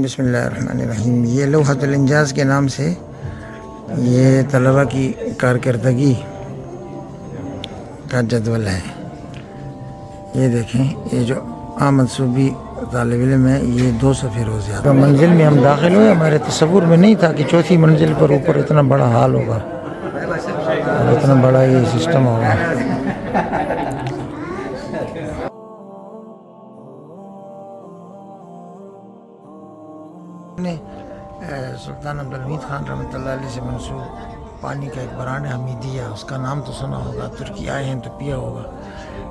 بسم اللہ الرحمن الرحیم۔ یہ لوحۃ الانجاز کے نام سے یہ طلبہ کی کارکردگی کا جدول ہے۔ یہ دیکھیں، یہ جو منصوبی طالب علم ہے، یہ 2 صفحے روز یاد۔ منزل میں ہم داخل ہوئے، ہمارے تصور میں نہیں تھا کہ 4تھی منزل پر اوپر اتنا بڑا ہال ہوگا اور اتنا بڑا یہ سسٹم ہوگا۔ سلطان عبدالحمید خان رحمۃ اللہ علیہ سے منسوب پانی کا ایک برانڈ حمیدیہ، اس کا نام تو سنا ہوگا، ترکی آئے ہیں تو پیا ہوگا،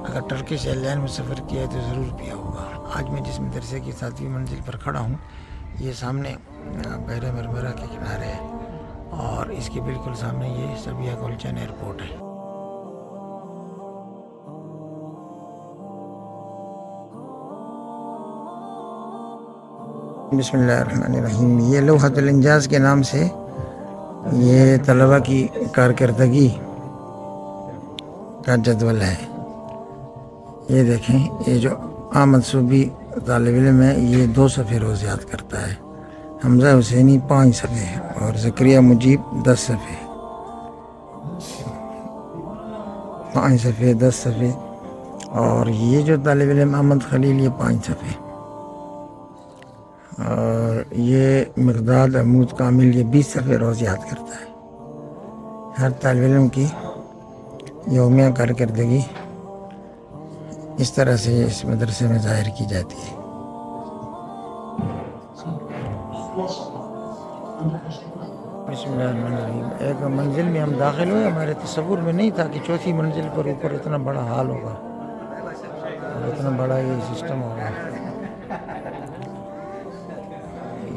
اگر ٹرکش ایئر لائن میں سفر کیا ہے تو ضرور پیا ہوگا۔ آج میں جس مدرسے کی 7ویں منزل پر کھڑا ہوں، یہ سامنے بحر مرمرہ کے کنارے ہے اور اس کے بالکل سامنے یہ سبیہ گلچن ایئرپورٹ ہے۔ بسم اللہ الرحمن الرحیم۔ یہ لوحۃ الانجاز کے نام سے یہ طلبہ کی کارکردگی کا جدول ہے۔ یہ دیکھیں، یہ جو منصوبی طالب علم ہے، یہ 2 صفحے روز یاد کرتا ہے۔ حمزہ حسینی 5 صفحے اور زکریا مجیب 10 صفحے، 5 صفحے 10 صفحے، اور یہ جو طالب علم احمد خلیل، یہ 5 صفحے، اور یہ مقداد عمود کامل، یہ 20 صفحے روز یاد کرتا ہے۔ ہر طالب علم کی یومیہ کارکردگی اس طرح سے اس مدرسے میں ظاہر کی جاتی ہے۔ بسم اللہ الرحمن الرحیم۔ ایک منزل میں ہم داخل ہوئے، ہمارے تصور میں نہیں تھا کہ 4تھی منزل پر اوپر اتنا بڑا ہال ہوگا اور اتنا بڑا یہ سسٹم ہوگا۔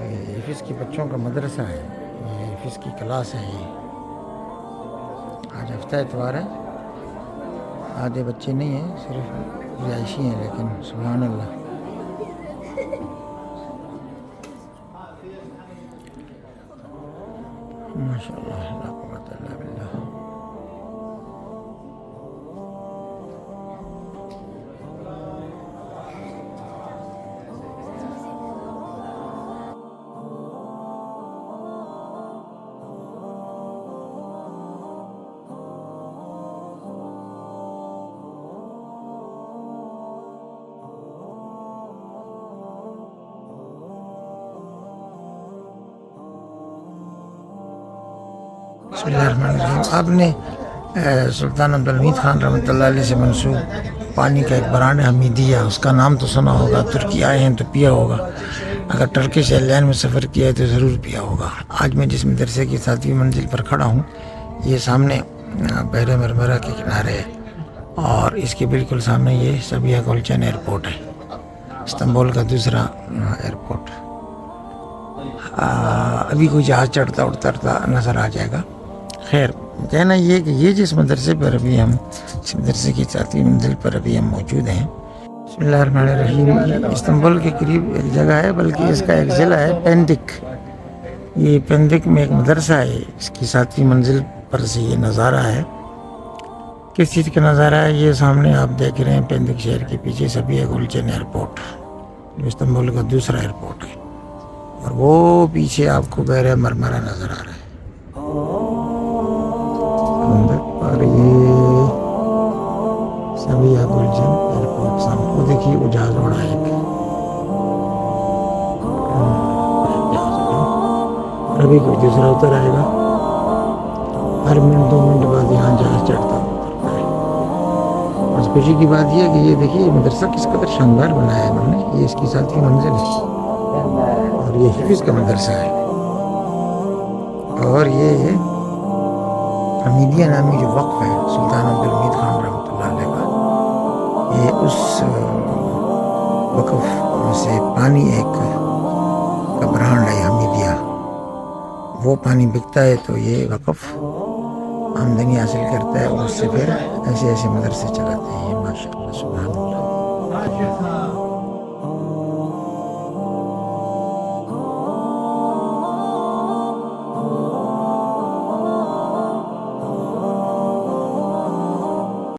یہ حفظ کے بچوں کا مدرسہ ہے، یہ حفظ کی کلاس ہے۔ یہ آج ہفتہ اتوار ہے، آدھے بچے نہیں ہیں، صرف رہائشی ہیں، لیکن سبحان اللہ۔ ماشاء اللہ، لا قوت الا باللہ۔ بسم اللہ الرحمن الرحیم۔ آپ نے سلطان عبدالحمید خان رحمۃ اللہ علیہ سے منسوب پانی کا ایک برانڈ حمیدیہ، اس کا نام تو سنا ہوگا، ترکی آئے ہیں تو پیا ہوگا، اگر ٹرکش ایئر لائن میں سفر کیا ہے تو ضرور پیا ہوگا۔ آج میں جس مدرسے کی 7ویں منزل پر کھڑا ہوں، یہ سامنے بحر مرمرہ کے کنارے ہے اور اس کے بالکل سامنے یہ سبیہ گلچن ایئرپورٹ ہے، استنبول کا دوسرا ایئرپورٹ۔ ابھی کوئی جہاز چڑھتا اترتا نظر آ جائے گا۔ خیر، کہنا یہ کہ یہ جس مدرسے پر ابھی ہم، اس مدرسے کی 7ویں منزل پر ابھی ہم موجود ہیں، بسم اللہ الرحمن الرحیم، یہ استنبول کے قریب ایک جگہ ہے، بلکہ اس کا ایک ضلع ہے پینڈک۔ یہ پینڈک میں ایک مدرسہ ہے، اس کی 7ویں منزل پر سے یہ نظارہ ہے۔ کس چیز کا نظارہ ہے؟ یہ سامنے آپ دیکھ رہے ہیں، پینڈک شہر کے پیچھے سبیہ گلچن ایئرپورٹ، جو استنبول کا دوسرا ایئرپورٹ ہے، اور وہ پیچھے آپ کو بحر مرمرہ نظر آ رہا ہے۔ اور یہ سبیہ گلچن ایئرپورٹ سامنے، وہ دیکھیے وہ جہاز اڑا ہے، اور ابھی کوئی دوسرا اتر آئے گا۔ ہر منٹ 2 منٹ بعد یہاں جہاز چڑھتا اترتا ہے۔ اور خوشی کی بات یہ ہے کہ یہ دیکھیے یہ مدرسہ کس قدر شاندار بنایا ہے انہوں نے۔ یہ اس کی 7ویں منزل ہے اور یہ حفظ کا مدرسہ ہے، اور یہ حمیدیہ نامی جو وقف ہے سلطان عبدالحمید خان رحمۃ اللہ علیہ کا، یہ اس وقف سے پانی ایک کا برانڈ ہے حمیدیہ، وہ پانی بکتا ہے تو یہ وقف آمدنی حاصل کرتا ہے، اور اس سے پھر ایسے ایسے مدرسے چلاتے ہیں۔ ماشاء اللہ، سبحان اللہ۔